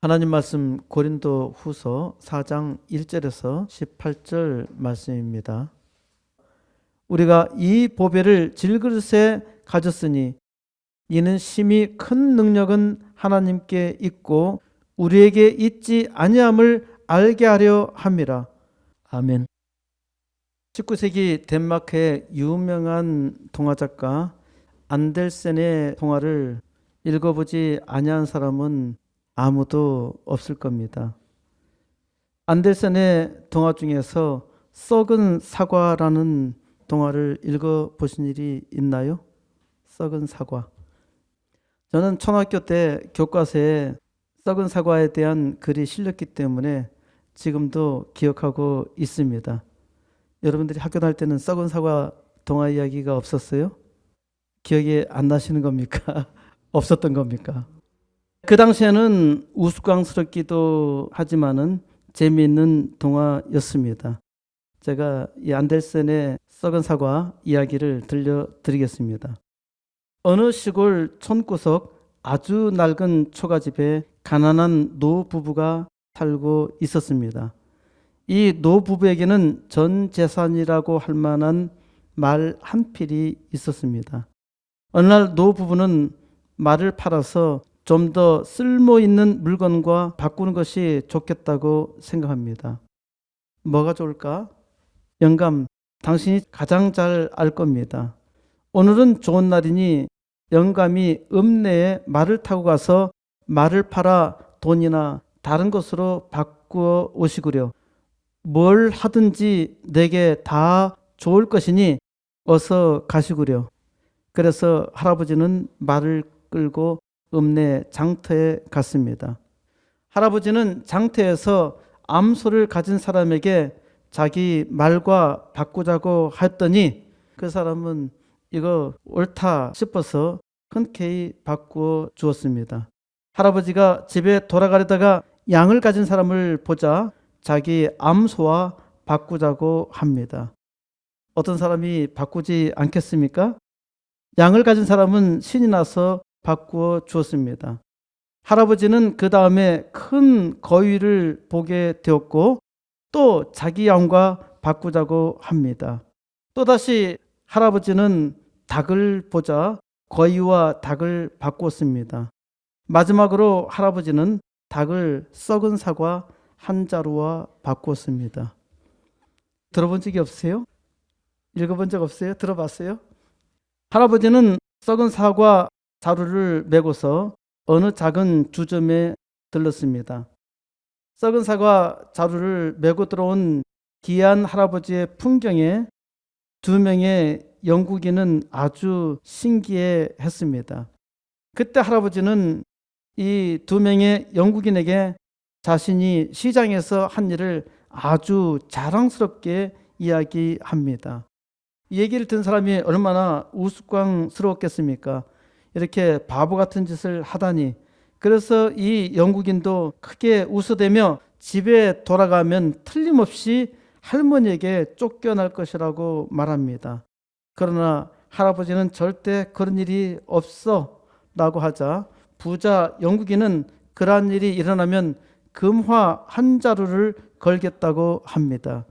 하나님 말씀 고린도 후서 4장 1절에서 18절 말씀입니다. 우리가 이 보배를 질그릇에 가졌으니 이는 심히 큰 능력은 하나님께 있고 우리에게 있지 아니함을 알게 하려 함이라. 아멘. 19세기 덴마크의 유명한 동화작가 안델센의 동화를 읽어보지 아니한 사람은 아무도 없을 겁니다. 안델센의 동화 중에서 썩은 사과라는 동화를 읽어보신 일이 있나요? 썩은 사과. 저는 초등학교 때 교과서에 썩은 사과에 대한 글이 실렸기 때문에 지금도 기억하고 있습니다. 여러분들이 학교 다닐 때는 썩은 사과 동화 이야기가 없었어요? 기억이 안 나시는 겁니까? 없었던 겁니까? 그 당시에는 우스꽝스럽기도 하지만은 재미있는 동화였습니다. 제가 이 안델센의 썩은 사과 이야기를 들려드리겠습니다. 어느 시골 촌구석 아주 낡은 초가집에 가난한 노부부가 살고 있었습니다. 이 노부부에게는 전 재산이라고 할 만한 말 한 필이 있었습니다. 어느 날 노부부는 말을 팔아서 좀 더 쓸모 있는 물건과 바꾸는 것이 좋겠다고 생각합니다. 뭐가 좋을까? 영감, 당신이 가장 잘 알 겁니다. 오늘은 좋은 날이니 영감이 읍내에 말을 타고 가서 말을 팔아 돈이나 다른 것으로 바꾸어 오시구려. 뭘 하든지 내게 다 좋을 것이니 어서 가시구려. 그래서 할아버지는 말을 끌고 읍내 장터에 갔습니다. 할아버지는 장터에서 암소를 가진 사람에게 자기 말과 바꾸자고 했더니 그 사람은 이거 옳다 싶어서 흔쾌히 바꾸어 주었습니다. 할아버지가 집에 돌아가려다가 양을 가진 사람을 보자 자기 암소와 바꾸자고 합니다. 어떤 사람이 바꾸지 않겠습니까? 양을 가진 사람은 신이 나서 바꾸어 주었습니다. 할아버지는 그 다음에 큰 거위를 보게 되었고 또 자기 양과 바꾸자고 합니다. 또다시 할아버지는 닭을 보자 거위와 닭을 바꾸었습니다. 마지막으로 할아버지는 닭을 썩은 사과 한 자루와 바꾸었습니다. 들어본 적이 없으세요? 읽어본 적 없어요? 들어봤어요? 할아버지는 썩은 사과 자루를 메고서 어느 작은 주점에 들렀습니다. 썩은 사과 자루를 메고 들어온 귀한 할아버지의 풍경에 두 명의 영국인은 아주 신기해 했습니다. 그때 할아버지는 이 두 명의 영국인에게 자신이 시장에서 한 일을 아주 자랑스럽게 이야기합니다. 이 얘기를 듣는 사람이 얼마나 우스꽝스러웠겠습니까? 이렇게 바보 같은 짓을 하다니. 그래서 이 영국인도 크게 웃어대며 집에 돌아가면 틀림없이 할머니에게 쫓겨날 것이라고 말합니다. 그러나 할아버지는 절대 그런 일이 없어 라고 하자 부자 영국인은 그러한 일이 일어나면 금화 한 자루를 걸겠다고 합니다.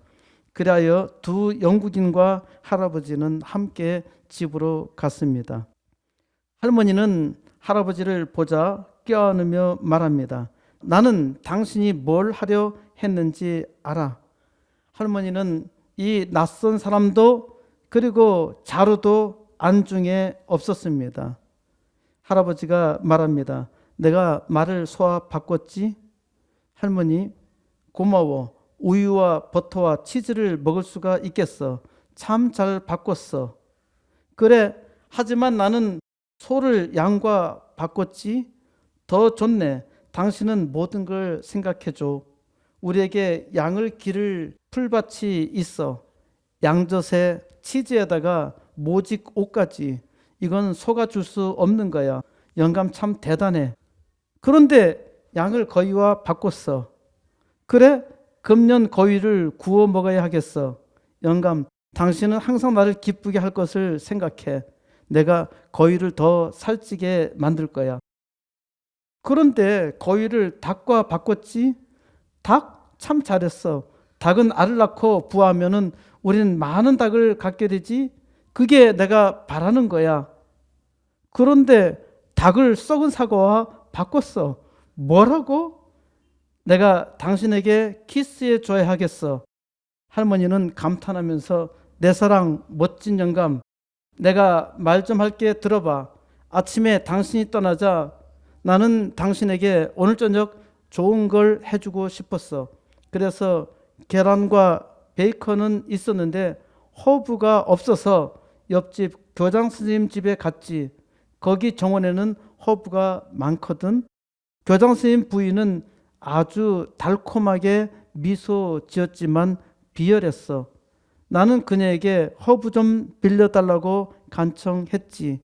그리하여 두 영국인과 할아버지는 함께 집으로 갔습니다. 할머니는 할아버지를 보자 껴안으며 말합니다. 나는 당신이 뭘 하려 했는지 알아. 할머니는 이 낯선 사람도 그리고 자루도 안중에 없었습니다. 할아버지가 말합니다. 내가 말을 소화 바꿨지? 할머니, 고마워. 우유와 버터와 치즈를 먹을 수가 있겠어. 참 잘 바꿨어. 그래, 하지만 나는 소를 양과 바꿨지? 더 좋네. 당신은 모든 걸 생각해줘. 우리에게 양을 기를 풀밭이 있어. 양젓에 치즈에다가 모직 옷까지. 이건 소가 줄 수 없는 거야. 영감 참 대단해. 그런데 양을 거위와 바꿨어. 그래? 금년 거위를 구워 먹어야 하겠어. 영감, 당신은 항상 나를 기쁘게 할 것을 생각해. 내가 거위를 더 살찌게 만들 거야. 그런데 거위를 닭과 바꿨지. 닭 참 잘했어. 닭은 알을 낳고 부화하면은 우리는 많은 닭을 갖게 되지. 그게 내가 바라는 거야. 그런데 닭을 썩은 사과와 바꿨어. 뭐라고? 내가 당신에게 키스해 줘야 하겠어. 할머니는 감탄하면서 내 사랑 멋진 영감, 내가 말 좀 할게 들어봐. 아침에 당신이 떠나자 나는 당신에게 오늘 저녁 좋은 걸 해주고 싶었어. 그래서 계란과 베이컨은 있었는데 허브가 없어서 옆집 교장 선생님 집에 갔지. 거기 정원에는 허브가 많거든. 교장 선생님 부인은 아주 달콤하게 미소 지었지만 비열했어. 나는 그녀에게 허브 좀 빌려달라고 간청했지.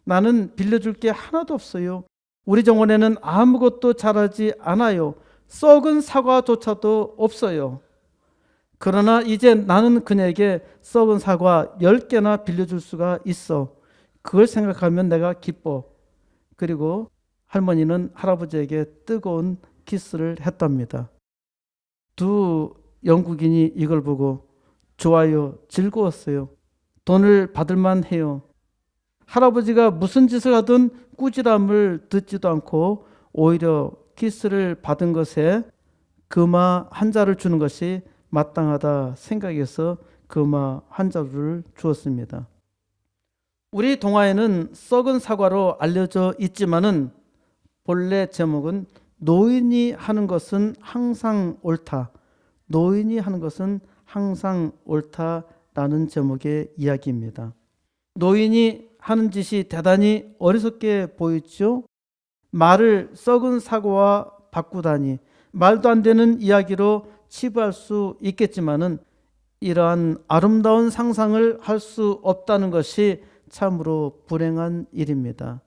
나는 빌려줄 게 하나도 없어요. 우리 정원에는 아무것도 자라지 않아요. 썩은 사과조차도 없어요. 그러나 이제 나는 그녀에게 썩은 사과 10개나 빌려줄 수가 있어. 그걸 생각하면 내가 기뻐. 그리고 할머니는 할아버지에게 뜨거운 키스를 했답니다. 두 영국인이 이걸 보고 좋아요, 즐거웠어요. 돈을 받을만 해요. 할아버지가 무슨 짓을 하든 꾸지람을 듣지도 않고 오히려 키스를 받은 것에 금화 한 자를 주는 것이 마땅하다 생각해서 금화 한 자루를 주었습니다. 우리 동화에는 썩은 사과로 알려져 있지만은 본래 제목은 노인이 하는 것은 항상 옳다. 노인이 하는 것은 항상 옳다라는 제목의 이야기입니다. 노인이 하는 짓이 대단히 어리석게 보이죠. 말을 썩은 사과와 바꾸다니 말도 안 되는 이야기로 치부할 수 있겠지만은 이러한 아름다운 상상을 할 수 없다는 것이 참으로 불행한 일입니다.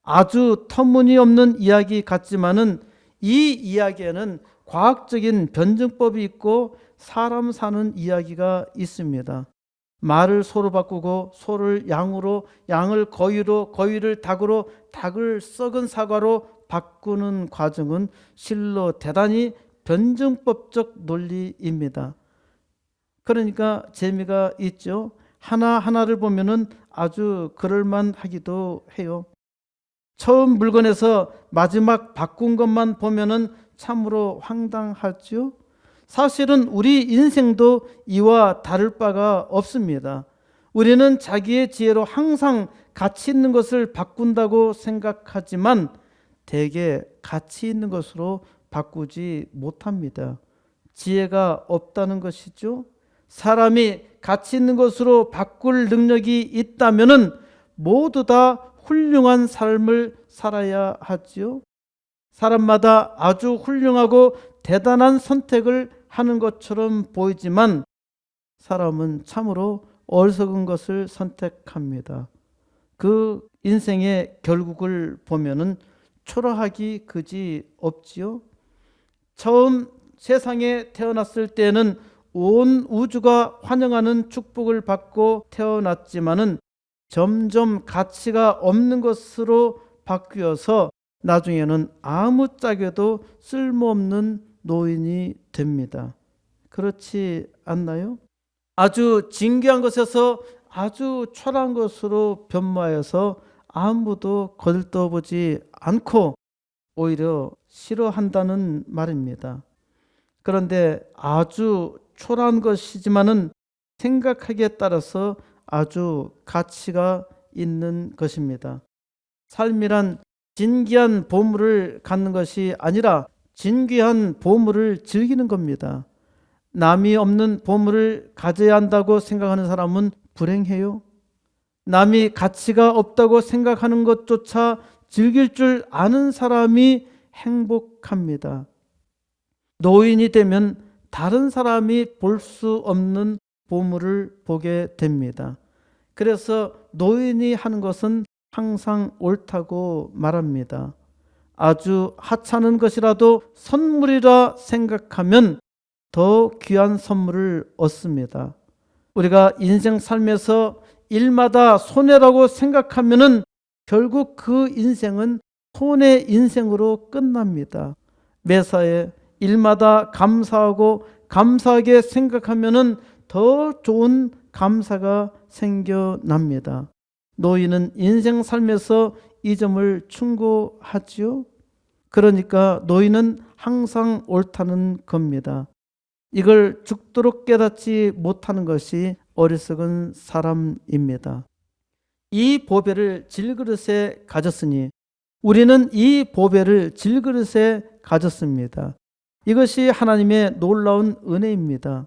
아주 터무니없는 이야기 같지만은 이 이야기에는 과학적인 변증법이 있고 사람 사는 이야기가 있습니다. 말을 소로 바꾸고 소를 양으로, 양을 거위로, 거위를 닭으로, 닭을 썩은 사과로 바꾸는 과정은 실로 대단히 변증법적 논리입니다. 그러니까 재미가 있죠. 하나하나를 보면은 아주 그럴만하기도 해요. 처음 물건에서 마지막 바꾼 것만 보면은 참으로 황당하죠. 사실은 우리 인생도 이와 다를 바가 없습니다. 우리는 자기의 지혜로 항상 가치 있는 것을 바꾼다고 생각하지만 대개 가치 있는 것으로 바꾸지 못합니다. 지혜가 없다는 것이죠. 사람이 가치 있는 것으로 바꿀 능력이 있다면은 모두 다 훌륭한 삶을 살아야 하지요. 사람마다 아주 훌륭하고 대단한 선택을 하는 것처럼 보이지만 사람은 참으로 어리석은 것을 선택합니다. 그 인생의 결국을 보면은 초라하기 그지 없지요. 처음 세상에 태어났을 때는 온 우주가 환영하는 축복을 받고 태어났지만은 점점 가치가 없는 것으로 바뀌어서 나중에는 아무짝에도 쓸모없는 노인이 됩니다. 그렇지 않나요? 아주 진귀한 것에서 아주 초라한 것으로 변모하여서 아무도 거들떠보지 않고 오히려 싫어한다는 말입니다. 그런데 아주 초라한 것이지만은 생각하기에 따라서 아주 가치가 있는 것입니다. 삶이란 진귀한 보물을 갖는 것이 아니라 진귀한 보물을 즐기는 겁니다. 남이 없는 보물을 가져야 한다고 생각하는 사람은 불행해요. 남이 가치가 없다고 생각하는 것조차 즐길 줄 아는 사람이 행복합니다. 노인이 되면 다른 사람이 볼 수 없는 보물을 보게 됩니다. 그래서 노인이 하는 것은 항상 옳다고 말합니다. 아주 하찮은 것이라도 선물이라 생각하면 더 귀한 선물을 얻습니다. 우리가 인생 삶에서 일마다 손해라고 생각하면은 결국 그 인생은 손해 인생으로 끝납니다. 매사에 일마다 감사하고 감사하게 생각하면은 더 좋은 감사가 생겨납니다. 노인은 인생 삶에서 이 점을 충고하지요. 그러니까 노인은 항상 옳다는 겁니다. 이걸 죽도록 깨닫지 못하는 것이 어리석은 사람입니다. 이 보배를 질그릇에 가졌으니 우리는 이 보배를 질그릇에 가졌습니다. 이것이 하나님의 놀라운 은혜입니다.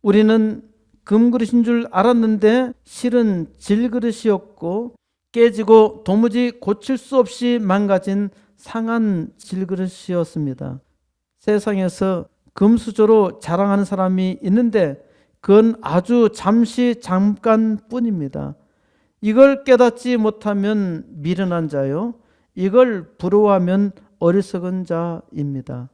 우리는 금그릇인 줄 알았는데 실은 질그릇이었고 깨지고 도무지 고칠 수 없이 망가진 상한 질그릇이었습니다. 세상에서 금수저로 자랑하는 사람이 있는데 그건 아주 잠깐뿐입니다. 이걸 깨닫지 못하면 미련한 자요, 이걸 부러워하면 어리석은 자입니다.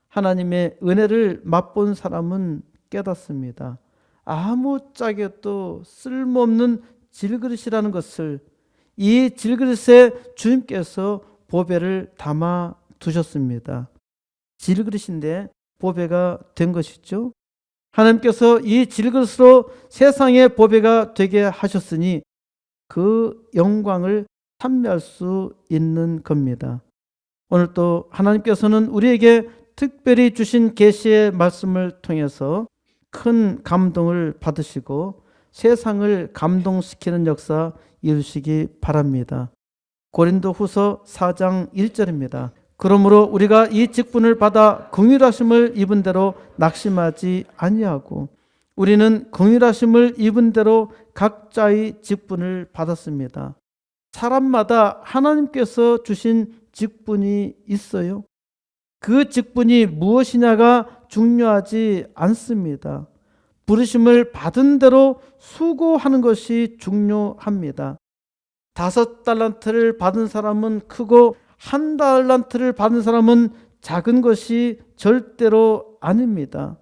하나님의 은혜를 맛본 사람은 깨닫습니다. 아무짝에도 쓸모없는 질그릇이라는 것을, 이 질그릇에 주님께서 보배를 담아 두셨습니다. 질그릇인데 보배가 된 것이죠. 하나님께서 이 질그릇으로 세상의 보배가 되게 하셨으니 그 영광을 참여할 수 있는 겁니다. 오늘 또 하나님께서는 우리에게 특별히 주신 계시의 말씀을 통해서 큰 감동을 받으시고 세상을 감동시키는 역사 이루시기 바랍니다. 고린도후서 4장 1절입니다. 그러므로 우리가 이 직분을 받아 긍휼하심을 입은 대로 낙심하지 아니하고 우리는 긍휼하심을 입은 대로 각자의 직분을 받았습니다. 사람마다 하나님께서 주신 직분이 있어요. 그 직분이 무엇이냐가 중요하지 않습니다. 부르심을 받은 대로 수고하는 것이 중요합니다. 5달란트를 받은 사람은 크고 1달란트를 받은 사람은 작은 것이 절대로 아닙니다.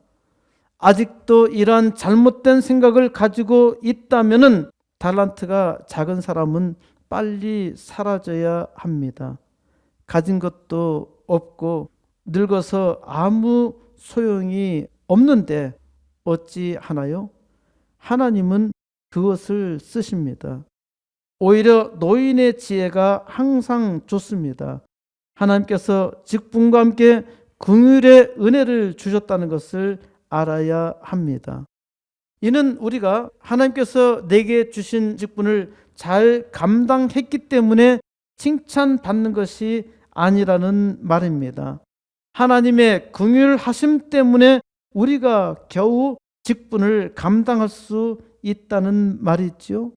아직도 이러한 잘못된 생각을 가지고 있다면은 달란트가 작은 사람은 빨리 사라져야 합니다. 가진 것도 없고 늙어서 아무 소용이 없는데 어찌 하나요? 하나님은 그것을 쓰십니다. 오히려 노인의 지혜가 항상 좋습니다. 하나님께서 직분과 함께 긍휼의 은혜를 주셨다는 것을 알아야 합니다. 이는 우리가 하나님께서 내게 주신 직분을 잘 감당했기 때문에 칭찬받는 것이 아니라는 말입니다. 하나님의 긍휼하심 때문에 우리가 겨우 직분을 감당할 수 있다는 말이죠.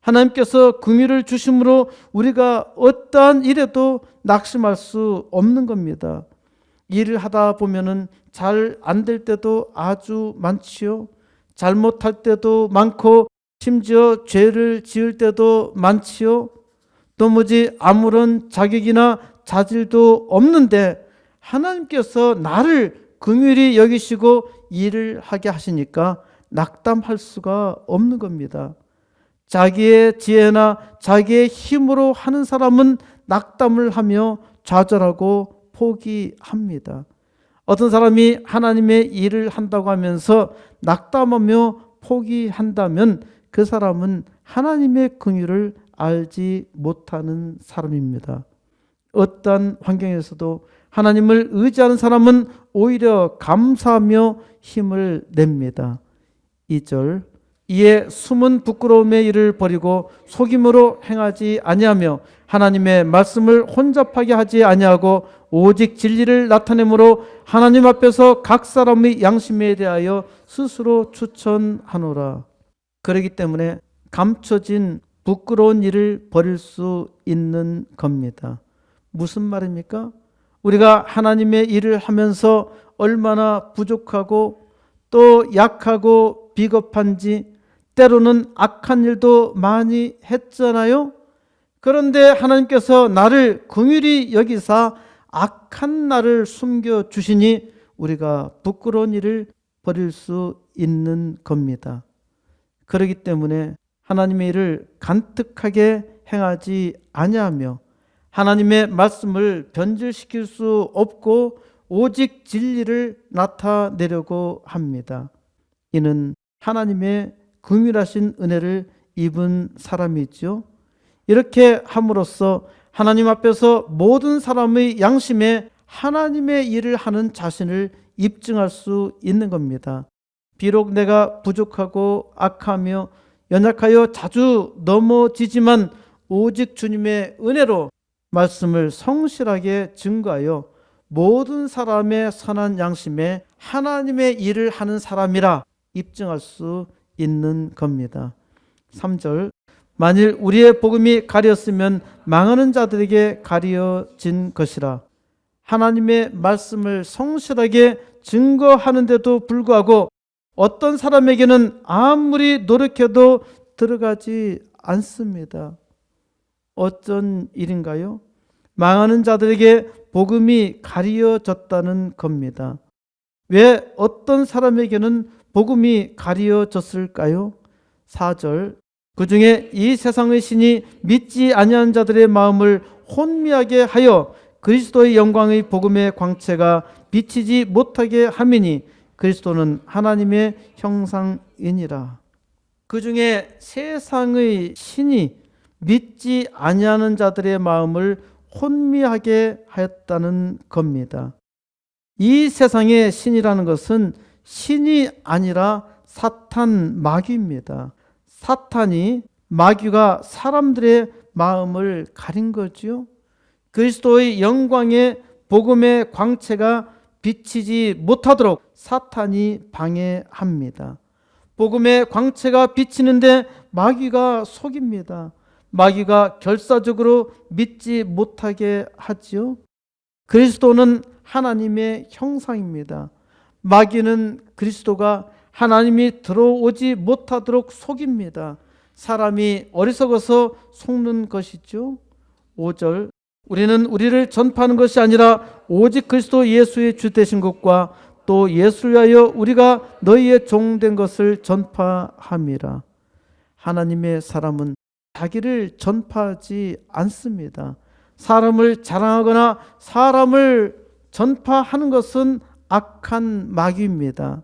하나님께서 긍휼을 주심으로 우리가 어떠한 일에도 낙심할 수 없는 겁니다. 일을 하다 보면은 잘 안 될 때도 아주 많지요. 잘못할 때도 많고 심지어 죄를 지을 때도 많지요. 도무지 아무런 자격이나 자질도 없는데 하나님께서 나를 긍휼히 여기시고 일을 하게 하시니까 낙담할 수가 없는 겁니다. 자기의 지혜나 자기의 힘으로 하는 사람은 낙담을 하며 좌절하고 포기합니다. 어떤 사람이 하나님의 일을 한다고 하면서 낙담하며 포기한다면 그 사람은 하나님의 긍휼을 알지 못하는 사람입니다. 어떠한 환경에서도 하나님을 의지하는 사람은 오히려 감사하며 힘을 냅니다. 2절, 이에 숨은 부끄러움의 일을 버리고 속임으로 행하지 아니하며 하나님의 말씀을 혼잡하게 하지 아니하고 오직 진리를 나타내므로 하나님 앞에서 각 사람의 양심에 대하여 스스로 추천하노라. 그렇기 때문에 감춰진 부끄러운 일을 버릴 수 있는 겁니다. 무슨 말입니까? 우리가 하나님의 일을 하면서 얼마나 부족하고 또 약하고 비겁한지 때로는 악한 일도 많이 했잖아요. 그런데 하나님께서 나를 긍휼히 여기사 악한 나를 숨겨주시니 우리가 부끄러운 일을 버릴 수 있는 겁니다. 그렇기 때문에 하나님의 일을 간특하게 행하지 아니하며 하나님의 말씀을 변질시킬 수 없고 오직 진리를 나타내려고 합니다. 이는 하나님의 긍휼하신 은혜를 입은 사람이죠. 이렇게 함으로써 하나님 앞에서 모든 사람의 양심에 하나님의 일을 하는 자신을 입증할 수 있는 겁니다. 비록 내가 부족하고 악하며 연약하여 자주 넘어지지만 오직 주님의 은혜로 말씀을 성실하게 증거하여 모든 사람의 선한 양심에 하나님의 일을 하는 사람이라 입증할 수 있는 겁니다. 3절, 만일 우리의 복음이 가렸으면 망하는 자들에게 가려진 것이라. 하나님의 말씀을 성실하게 증거하는데도 불구하고 어떤 사람에게는 아무리 노력해도 들어가지 않습니다. 어쩐 일인가요? 망하는 자들에게 복음이 가려졌다는 겁니다. 왜 어떤 사람에게는 복음이 가려졌을까요? 4절, 그 중에 이 세상의 신이 믿지 아니하는 자들의 마음을 혼미하게 하여 그리스도의 영광의 복음의 광채가 비치지 못하게 함이니 그리스도는 하나님의 형상이니라. 그 중에 세상의 신이 믿지 아니하는 자들의 마음을 혼미하게 하였다는 겁니다. 이 세상의 신이라는 것은 신이 아니라 사탄 마귀입니다. 사탄이 마귀가 사람들의 마음을 가린 거죠. 그리스도의 영광의 복음의 광채가 비치지 못하도록 사탄이 방해합니다. 복음의 광채가 비치는데 마귀가 속입니다. 마귀가 결사적으로 믿지 못하게 하지요. 그리스도는 하나님의 형상입니다. 마귀는 그리스도가 하나님이 들어오지 못하도록 속입니다. 사람이 어리석어서 속는 것이죠. 5절, 우리는 우리를 전파하는 것이 아니라 오직 그리스도 예수의 주 되신 것과 또 예수를 위하여 우리가 너희의 종된 것을 전파함이라. 하나님의 사람은 자기를 전파하지 않습니다. 사람을 자랑하거나 사람을 전파하는 것은 악한 마귀입니다.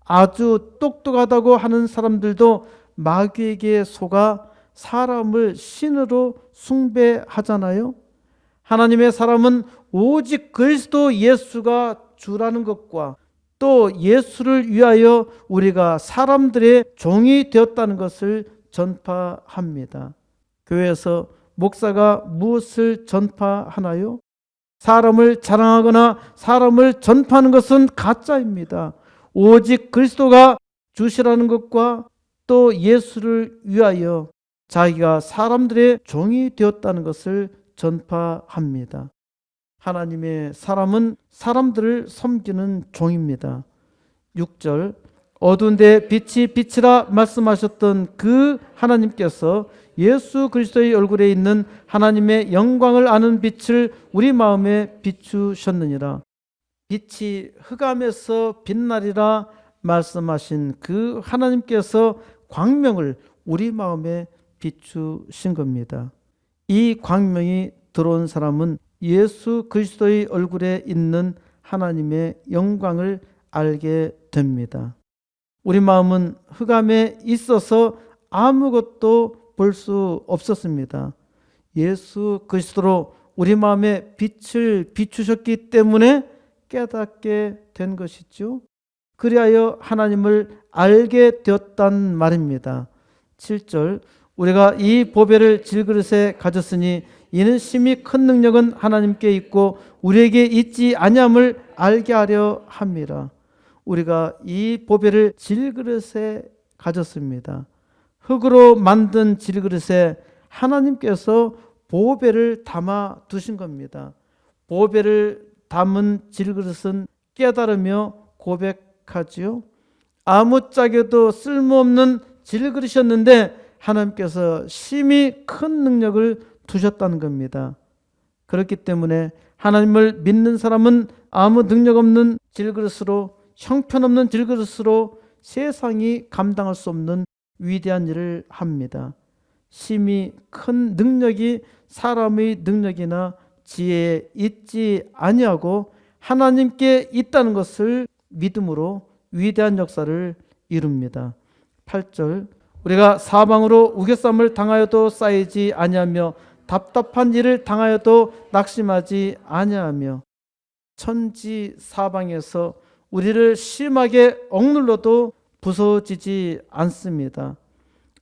아주 똑똑하다고 하는 사람들도 마귀에게 속아 사람을 신으로 숭배하잖아요. 하나님의 사람은 오직 그리스도 예수가 주라는 것과 또 예수를 위하여 우리가 사람들의 종이 되었다는 것을 전파합니다. 교회에서 목사가 무엇을 전파하나요? 사람을 자랑하거나 사람을 전파하는 것은 가짜입니다. 오직 그리스도가 주시라는 것과 또 예수를 위하여 자기가 사람들의 종이 되었다는 것을 전파합니다. 하나님의 사람은 사람들을 섬기는 종입니다. 6절, 어두운 데 빛이 빛이라 말씀하셨던 그 하나님께서 예수 그리스도의 얼굴에 있는 하나님의 영광을 아는 빛을 우리 마음에 비추셨느니라. 빛이 흑암에서 빛나리라 말씀하신 그 하나님께서 광명을 우리 마음에 비추신 겁니다. 이 광명이 들어온 사람은 예수 그리스도의 얼굴에 있는 하나님의 영광을 알게 됩니다. 우리 마음은 흑암에 있어서 아무것도 볼 수 없었습니다. 예수 그리스도로 우리 마음에 빛을 비추셨기 때문에 깨닫게 된 것이죠. 그리하여 하나님을 알게 되었단 말입니다. 7절, 우리가 이 보배를 질그릇에 가졌으니 이는 심히 큰 능력은 하나님께 있고 우리에게 있지 아니함을 알게 하려 함이라. 우리가 이 보배를 질그릇에 가졌습니다. 흙으로 만든 질그릇에 하나님께서 보배를 담아 두신 겁니다. 보배를 담은 질그릇은 깨달으며 고백하지요. 아무짝에도 쓸모없는 질그릇이었는데 하나님께서 심히 큰 능력을 두셨다는 겁니다. 그렇기 때문에 하나님을 믿는 사람은 아무 능력 없는 질그릇으로, 형편없는 질그릇으로 세상이 감당할 수 없는 위대한 일을 합니다. 심히 큰 능력이 사람의 능력이나 지혜에 있지 아니하고 하나님께 있다는 것을 믿음으로 위대한 역사를 이룹니다. 8절 우리가 사방으로 우겨쌈을 당하여도 쌓이지 아니하며 답답한 일을 당하여도 낙심하지 아니하며 천지 사방에서 우리를 심하게 억눌러도 부서지지 않습니다.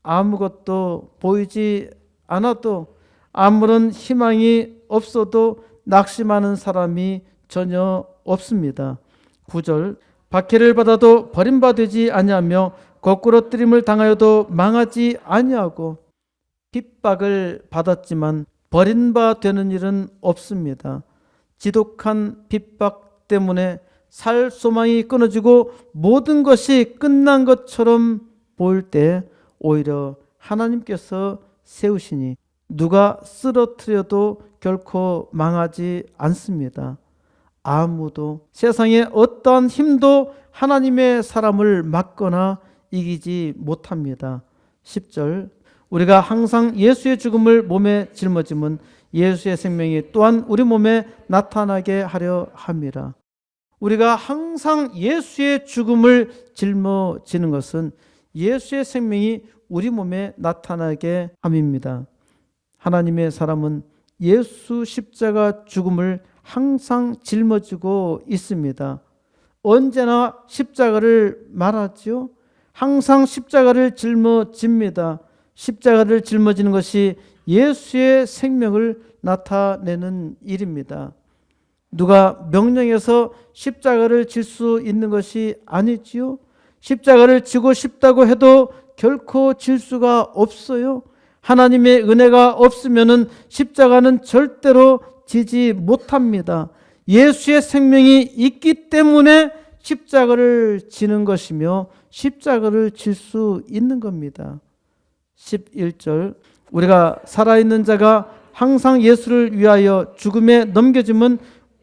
아무것도 보이지 않아도 아무런 희망이 없어도 낙심하는 사람이 전혀 없습니다. 9절 박해를 받아도 버림받지 아니하며 거꾸러뜨림을 당하여도 망하지 아니하고 핍박을 받았지만 버림받는 일은 없습니다. 지독한 핍박 때문에 살 소망이 끊어지고 모든 것이 끝난 것처럼 보일 때 오히려 하나님께서 세우시니 누가 쓰러뜨려도 결코 망하지 않습니다. 아무도 세상에 어떠한 힘도 하나님의 사람을 막거나 이기지 못합니다. 10절 우리가 항상 예수의 죽음을 몸에 짊어짐은 예수의 생명이 또한 우리 몸에 나타나게 하려 함이라. 우리가 항상 예수의 죽음을 짊어지는 것은 예수의 생명이 우리 몸에 나타나게 함입니다. 하나님의 사람은 예수 십자가 죽음을 항상 짊어지고 있습니다. 언제나 십자가를 말하지요. 항상 십자가를 짊어집니다. 십자가를 짊어지는 것이 예수의 생명을 나타내는 일입니다. 누가 명령해서 십자가를 질 수 있는 것이 아니지요. 십자가를 지고 싶다고 해도 결코 질 수가 없어요. 하나님의 은혜가 없으면은 십자가는 절대로 지지 못합니다. 예수의 생명이 있기 때문에 십자가를 지는 것이며 십자가를 질 수 있는 겁니다. 11절 우리가 살아있는 자가 항상 예수를 위하여 죽음에 넘겨짐은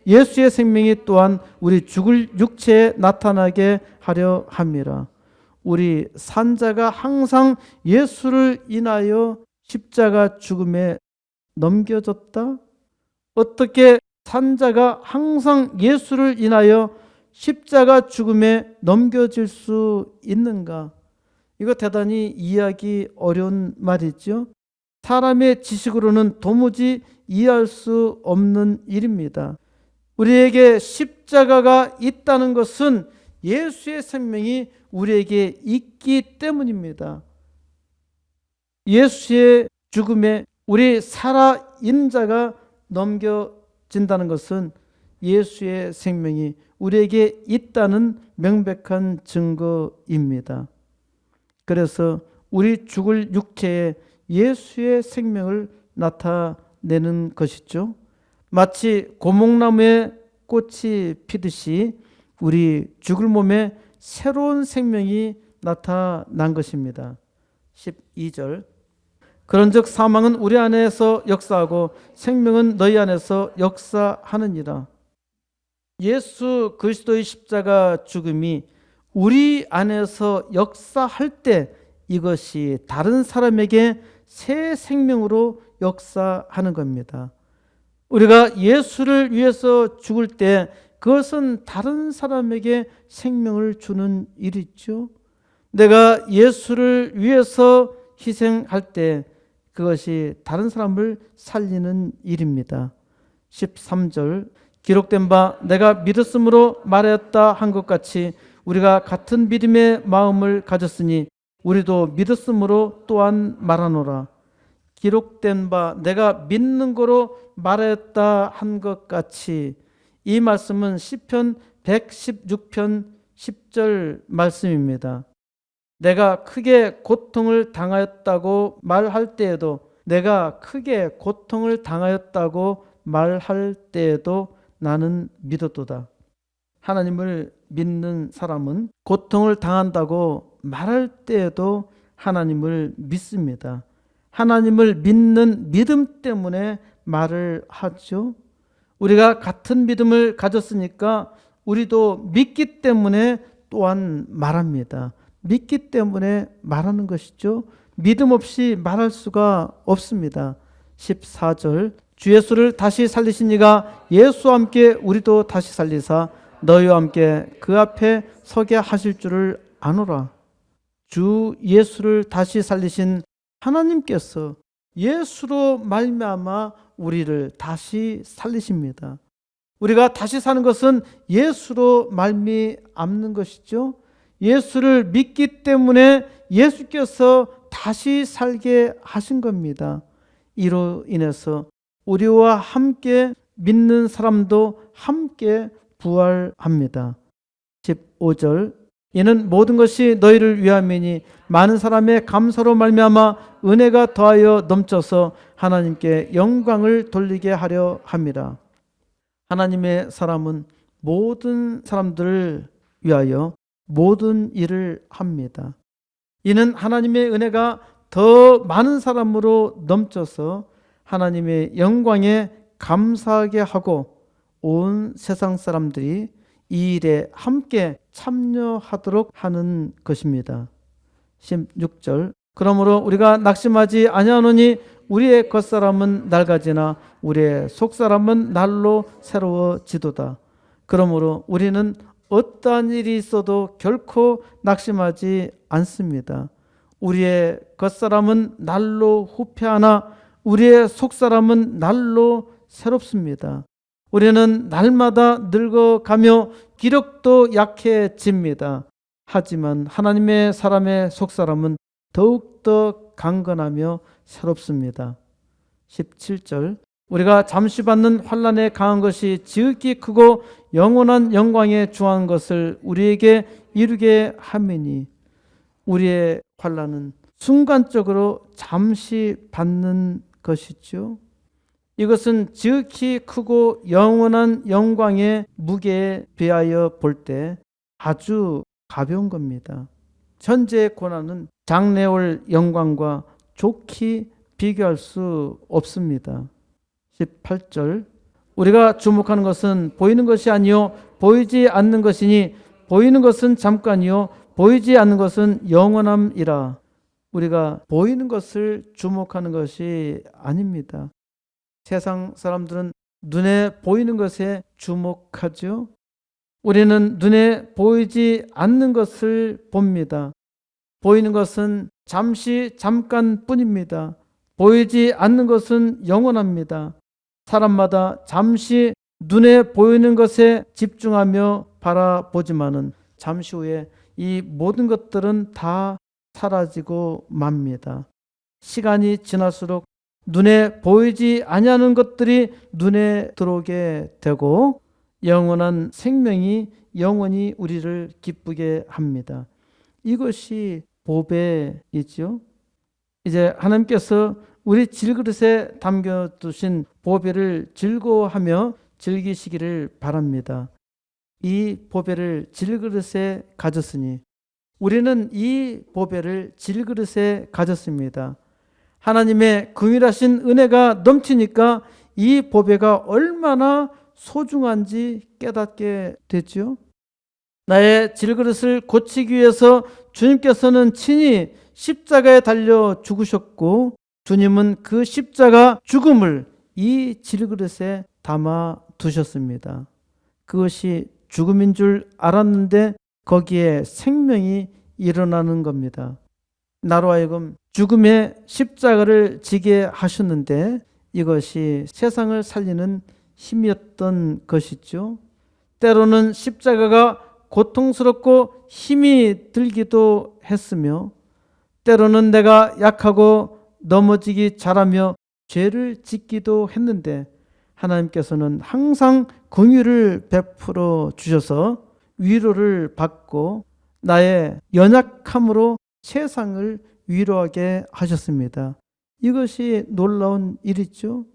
예수의 생명이 또한 우리 죽을 육체에 나타나게 하려 함이라. 우리 산자가 항상 예수를 인하여 십자가 죽음에 넘겨졌다? 어떻게 산자가 항상 예수를 인하여 십자가 죽음에 넘겨질 수 있는가? 이거 대단히 이해하기 어려운 말이죠. 사람의 지식으로는 도무지 이해할 수 없는 일입니다. 우리에게 십자가가 있다는 것은 예수의 생명이 우리에게 있기 때문입니다. 예수의 죽음에 우리 살아있는 자가 넘겨진다는 것은 예수의 생명이 우리에게 있다는 명백한 증거입니다. 그래서 우리 죽을 육체에 예수의 생명을 나타내는 것이죠. 마치 고목나무에 꽃이 피듯이 우리 죽을 몸에 새로운 생명이 나타난 것입니다. 12절 그런즉 사망은 우리 안에서 역사하고 생명은 너희 안에서 역사하느니라. 예수 그리스도의 십자가 죽음이 우리 안에서 역사할 때 이것이 다른 사람에게 새 생명으로 역사하는 겁니다. 우리가 예수를 위해서 죽을 때 그것은 다른 사람에게 생명을 주는 일이죠. 내가 예수를 위해서 희생할 때 그것이 다른 사람을 살리는 일입니다. 13절 기록된 바 내가 믿었으므로 말하였다 한 것 같이 우리가 같은 믿음의 마음을 가졌으니 우리도 믿었으므로 또한 말하노라. 기록된 바 내가 믿는 거로 말하였다 한 것 같이 이 말씀은 시편 116편 10절 말씀입니다. 내가 크게 고통을 당하였다고 말할 때에도 내가 크게 고통을 당하였다고 말할 때에도 나는 믿었도다. 하나님을 믿는 사람은 고통을 당한다고 말할 때에도 하나님을 믿습니다. 하나님을 믿는 믿음 때문에 말을 하죠. 우리가 같은 믿음을 가졌으니까 우리도 믿기 때문에 또한 말합니다. 믿기 때문에 말하는 것이죠. 믿음 없이 말할 수가 없습니다. 14절 주 예수를 다시 살리신 이가 예수와 함께 우리도 다시 살리사 너희와 함께 그 앞에 서게 하실 줄을 아노라. 주 예수를 다시 살리신 하나님께서 예수로 말미암아 우리를 다시 살리십니다. 우리가 다시 사는 것은 예수로 말미암는 것이죠. 예수를 믿기 때문에 예수께서 다시 살게 하신 겁니다. 이로 인해서 우리와 함께 믿는 사람도 함께 부활합니다. 15절 이는 모든 것이 너희를 위함이니 많은 사람의 감사로 말미암아 은혜가 더하여 넘쳐서 하나님께 영광을 돌리게 하려 함이라. 하나님의 사람은 모든 사람들을 위하여 모든 일을 합니다. 이는 하나님의 은혜가 더 많은 사람으로 넘쳐서 하나님의 영광에 감사하게 하고 온 세상 사람들이 이 일에 함께 참여하도록 하는 것입니다. 16절 그러므로 우리가 낙심하지 아니하노니 우리의 겉사람은 낡아지나 우리의 속사람은 날로 새로워지도다. 그러므로 우리는 어떠한 일이 있어도 결코 낙심하지 않습니다. 우리의 겉사람은 날로 후패하나 우리의 속사람은 날로 새롭습니다. 우리는 날마다 늙어가며 기력도 약해집니다. 하지만 하나님의 사람의 속사람은 더욱더 강건하며 새롭습니다. 17절 우리가 잠시 받는 환난에 강한 것이 지극히 크고 영원한 영광에 중한 것을 우리에게 이루게 함이니 우리의 환난은 순간적으로 잠시 받는 것이죠. 이것은 지극히 크고 영원한 영광의 무게에 비하여 볼 때 아주 가벼운 겁니다. 현재의 고난은 장래올 영광과 좋게 비교할 수 없습니다. 18절 우리가 주목하는 것은 보이는 것이 아니요 보이지 않는 것이니 보이는 것은 잠깐이요 보이지 않는 것은 영원함이라. 우리가 보이는 것을 주목하는 것이 아닙니다. 세상 사람들은 눈에 보이는 것에 주목하죠. 우리는 눈에 보이지 않는 것을 봅니다. 보이는 것은 잠깐뿐입니다. 보이지 않는 것은 영원합니다. 사람마다 잠시 눈에 보이는 것에 집중하며 바라보지만은 잠시 후에 이 모든 것들은 다 사라지고 맙니다. 시간이 지날수록 눈에 보이지 아니하는 것들이 눈에 들어오게 되고 영원한 생명이 영원히 우리를 기쁘게 합니다. 이것이 보배이죠. 이제 하나님께서 우리 질그릇에 담겨두신 보배를 즐거워하며 즐기시기를 바랍니다. 이 보배를 질그릇에 가졌으니 우리는 이 보배를 질그릇에 가졌습니다. 하나님의 긍휼하신 은혜가 넘치니까 이 보배가 얼마나 소중한지 깨닫게 되죠. 나의 질그릇을 고치기 위해서 주님께서는 친히 십자가에 달려 죽으셨고 주님은 그 십자가 죽음을 이 질그릇에 담아 두셨습니다. 그것이 죽음인 줄 알았는데 거기에 생명이 일어나는 겁니다. 나로 하여금 죽음의 십자가를 지게 하셨는데 이것이 세상을 살리는 힘이었던 것이죠. 때로는 십자가가 고통스럽고 힘이 들기도 했으며 때로는 내가 약하고 넘어지기 잘하며 죄를 짓기도 했는데 하나님께서는 항상 긍휼을 베풀어 주셔서 위로를 받고 나의 연약함으로 세상을 위로하게 하셨습니다. 이것이 놀라운 일이죠.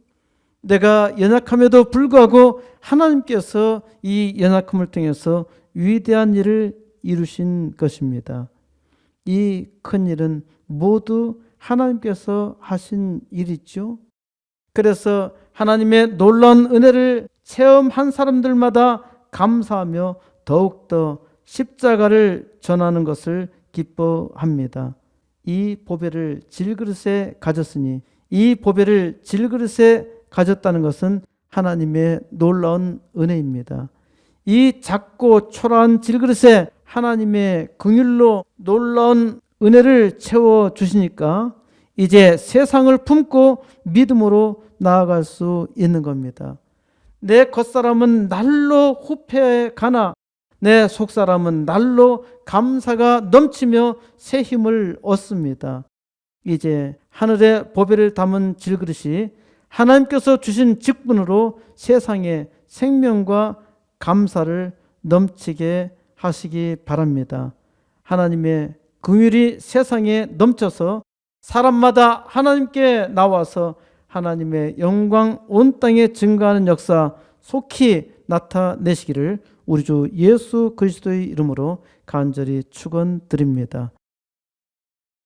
내가 연약함에도 불구하고 하나님께서 이 연약함을 통해서 위대한 일을 이루신 것입니다. 이 큰 일은 모두 하나님께서 하신 일이죠. 그래서 하나님의 놀라운 은혜를 체험한 사람들마다 감사하며 더욱더 십자가를 전하는 것을 기뻐합니다. 이 보배를 질그릇에 가졌으니, 이 보배를 질그릇에 가졌다는 것은 하나님의 놀라운 은혜입니다. 이 작고 초라한 질그릇에 하나님의 긍휼로 놀라운 은혜를 채워 주시니까 이제 세상을 품고 믿음으로 나아갈 수 있는 겁니다. 내 겉사람은 날로 후패해 가나 내 속사람은 날로 감사가 넘치며 새 힘을 얻습니다. 이제 하늘의 보배를 담은 질그릇이 하나님께서 주신 직분으로 세상에 생명과 감사를 넘치게 하시기 바랍니다. 하나님의 긍휼이 세상에 넘쳐서 사람마다 하나님께 나와서 하나님의 영광 온 땅에 증가하는 역사 속히 나타내시기를 우리 주 예수 그리스도의 이름으로 간절히 축원드립니다.